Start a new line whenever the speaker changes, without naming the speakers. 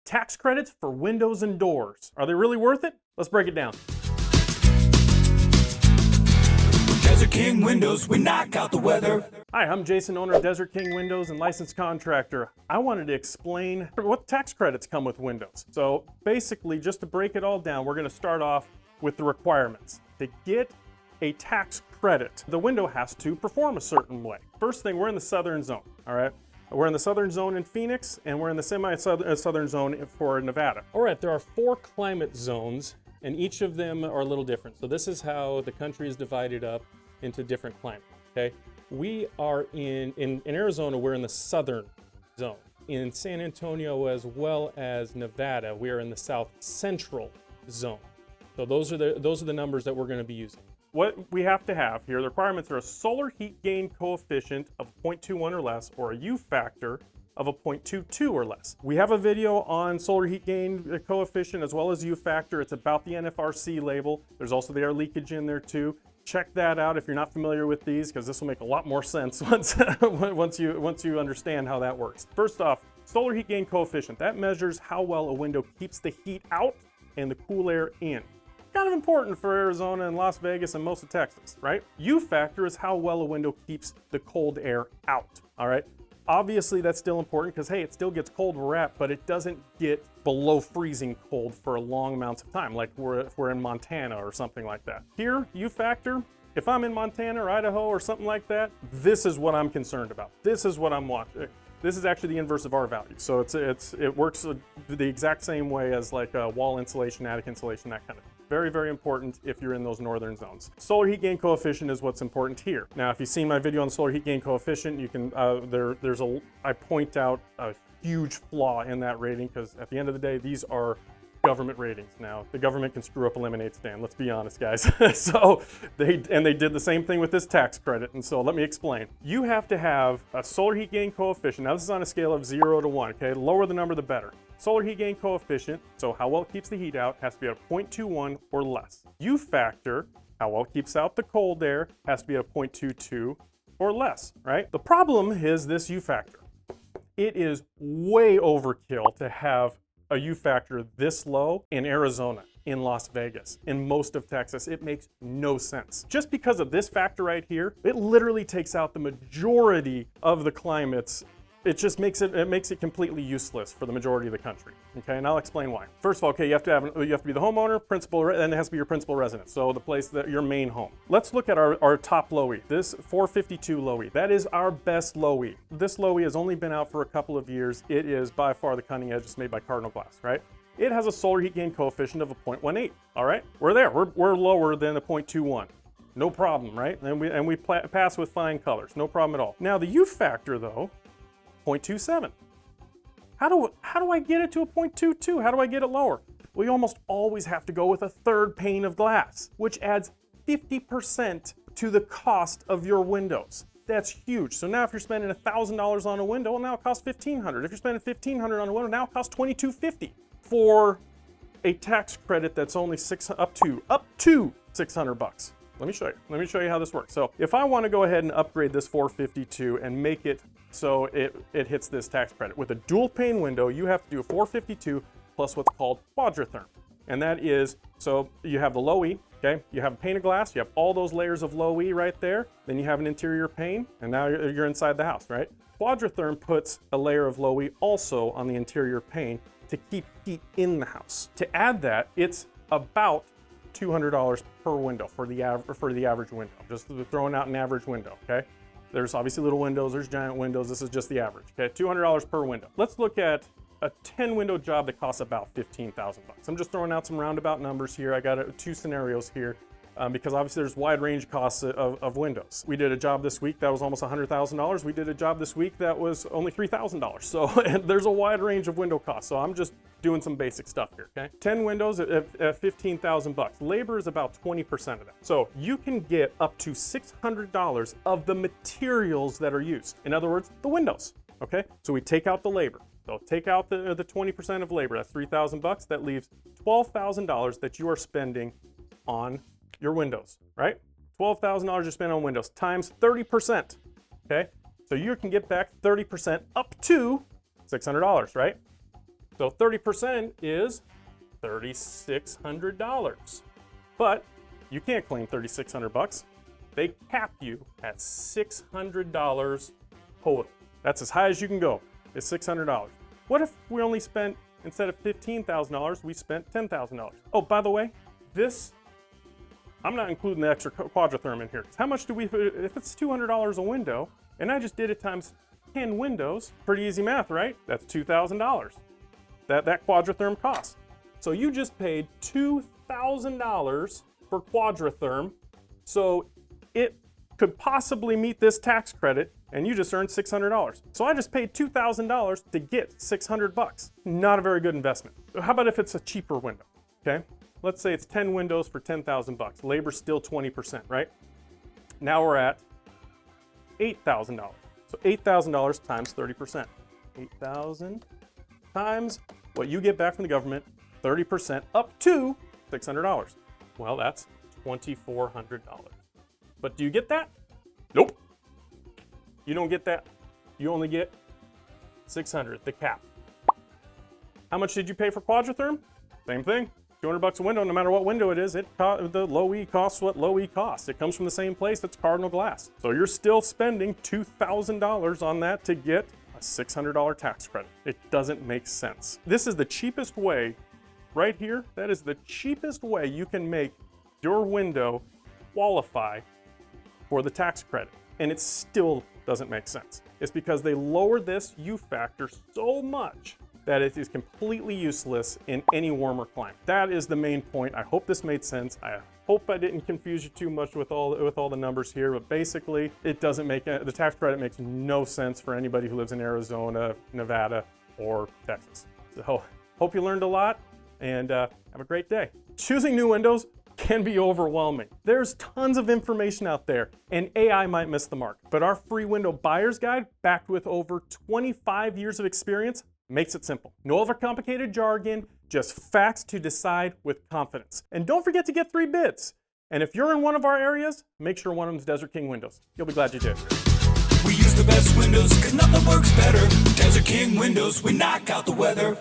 Tax credits for windows and doors. Are they really worth it? Let's break it down.
Desert King Windows, we knock out the weather.
Hi, I'm Jason, owner of Desert King Windows and licensed contractor. I wanted to explain what tax credits come with windows. So basically, just to break it all down, we're going to start off with the requirements. To get a tax credit, the window has to perform a certain way. First thing, we're in the southern zone, all right? We're in the southern zone in Phoenix, and we're in the semi-southern zone for Nevada. All right, there are 4 climate zones, and each of them are a little different. So this is how the country is divided up into different climates, okay? We are in Arizona, we're in the southern zone. In San Antonio as well as Nevada, we are in the south central zone. So those are the numbers that we're going to be using. What we have to have here, the requirements are a solar heat gain coefficient of 0.21 or less, or a U-factor of a 0.22 or less. We have a video on solar heat gain coefficient as well as U-factor. It's about the NFRC label. There's also the air leakage in there too. Check that out if you're not familiar with these, because this will make a lot more sense once you understand how that works. First off, solar heat gain coefficient. That measures how well a window keeps the heat out and the cool air in. Kind of important for Arizona and Las Vegas and most of Texas, right? U-factor is how well a window keeps the cold air out, all right? Obviously, that's still important because, hey, it still gets cold where we're at, but it doesn't get below freezing cold for long amounts of time, like if we're in Montana or something like that. Here, U-factor, if I'm in Montana or Idaho or something like that, this is what I'm concerned about. This is what I'm watching. This is actually the inverse of our value. So it works the exact same way as like wall insulation, attic insulation, that kind of thing. Very, very important if you're in those northern zones. Solar heat gain coefficient is what's important here. Now, if you've seen my video on solar heat gain coefficient, you can I point out a huge flaw in that rating, because at the end of the day, these are government ratings. Now, the government can screw up a lemonade stand, let's be honest, guys. So they did the same thing with this tax credit, and so let me explain. You have to have a solar heat gain coefficient. Now, this is on a scale of 0 to 1, okay? The lower the number, the better. Solar heat gain coefficient, so how well it keeps the heat out, has to be at a 0.21 or less. U-factor, how well it keeps out the cold air, has to be at a 0.22 or less, right? The problem is this U-factor. It is way overkill to have a U-factor this low in Arizona, in Las Vegas, in most of Texas. It makes no sense. Just because of this factor right here, it literally takes out the majority of the climates. It just makes it completely useless for the majority of the country. Okay, and I'll explain why. First of all, okay, you have to be the homeowner, principal, and it has to be your principal residence. So the place that your main home. Let's look at our top low E. This 452 low E. That is our best low E. This low E has only been out for a couple of years. It is by far the cutting edge. It's made by Cardinal Glass, right? It has a solar heat gain coefficient of a 0.18. All right, we're there. We're lower than a 0.21. No problem, right? And we pass with flying colors. No problem at all. Now the U-factor though. 0.27. How do I get it to a 0.22? How do I get it lower? Well, you almost always have to go with a third pane of glass, which adds 50% to the cost of your windows. That's huge. So now if you're spending $1,000 on a window, well, now it costs $1,500. If you're spending $1,500 on a window, now it costs $2,250 for a tax credit that's only up to $600. Let me show you how this works. So if I want to go ahead and upgrade this 452 and make it so it hits this tax credit with a dual pane window, you have to do a 452 plus what's called quadratherm. And that is, so you have the low E, okay? You have a pane of glass, you have all those layers of low E right there, then you have an interior pane, and now you're inside the house, right? Quadratherm puts a layer of low E also on the interior pane to keep heat in the house. To add that, it's about $200 per window for the average window. Just throwing out an average window, okay? There's obviously little windows, there's giant windows, this is just the average, okay? $200 per window. Let's look at a 10 window job that costs about $15,000. I'm just throwing out some roundabout numbers here. I got 2 scenarios here because obviously there's wide range costs of windows. We did a job this week that was almost $100,000. We did a job this week that was only $3,000. So there's a wide range of window costs. So I'm just doing some basic stuff here, okay? 10 windows at $15,000. Labor is about 20% of that. So you can get up to $600 of the materials that are used. In other words, the windows, okay? So we take out the labor. So take out the 20% of labor, that's $3,000. That leaves $12,000 that you are spending on your windows, right? $12,000 you're spending on windows times 30%, okay? So you can get back 30% up to $600, right? So 30% is $3,600. But you can't claim $3,600. They cap you at $600 total. That's as high as you can go, is $600. What if we only spent, instead of $15,000, we spent $10,000? Oh, by the way, this, I'm not including the extra quadratherm in here. How much do we, if it's $200 a window, and I just did it times 10 windows, pretty easy math, right? That's $2,000 that quadratherm costs. So you just paid $2,000 for quadratherm, so it could possibly meet this tax credit, and you just earned $600. So I just paid $2,000 to get $600. Not a very good investment. How about if it's a cheaper window, okay? Let's say it's 10 windows for $10,000. Labor's still 20%, right? Now we're at $8,000. So $8,000 times 30%. 8,000 times what you get back from the government, 30% up to $600. Well, that's $2,400. But do you get that? Nope. You don't get that. You only get $600, the cap. How much did you pay for quadratherm? Same thing. $200 a window, no matter what window it is, the low E costs what low E costs. It comes from the same place, it's Cardinal Glass. So you're still spending $2,000 on that to get a $600 tax credit. It doesn't make sense. This is the cheapest way, right here, that is the cheapest way you can make your window qualify for the tax credit. And it still doesn't make sense. It's because they lowered this U-Factor so much that it is completely useless in any warmer climate. That is the main point. I hope this made sense. I hope I didn't confuse you too much with all the numbers here, but basically it doesn't make, the tax credit makes no sense for anybody who lives in Arizona, Nevada, or Texas. So hope you learned a lot, and have a great day. Choosing new windows can be overwhelming. There's tons of information out there, and AI might miss the mark. But our free window buyer's guide, backed with over 25 years of experience, makes it simple. No overcomplicated jargon, just facts to decide with confidence. And don't forget to get 3 bids. And if you're in one of our areas, make sure one of them's Desert King windows. You'll be glad you did.
We use the best windows, cause nothing works better. Desert King windows, we knock out the weather.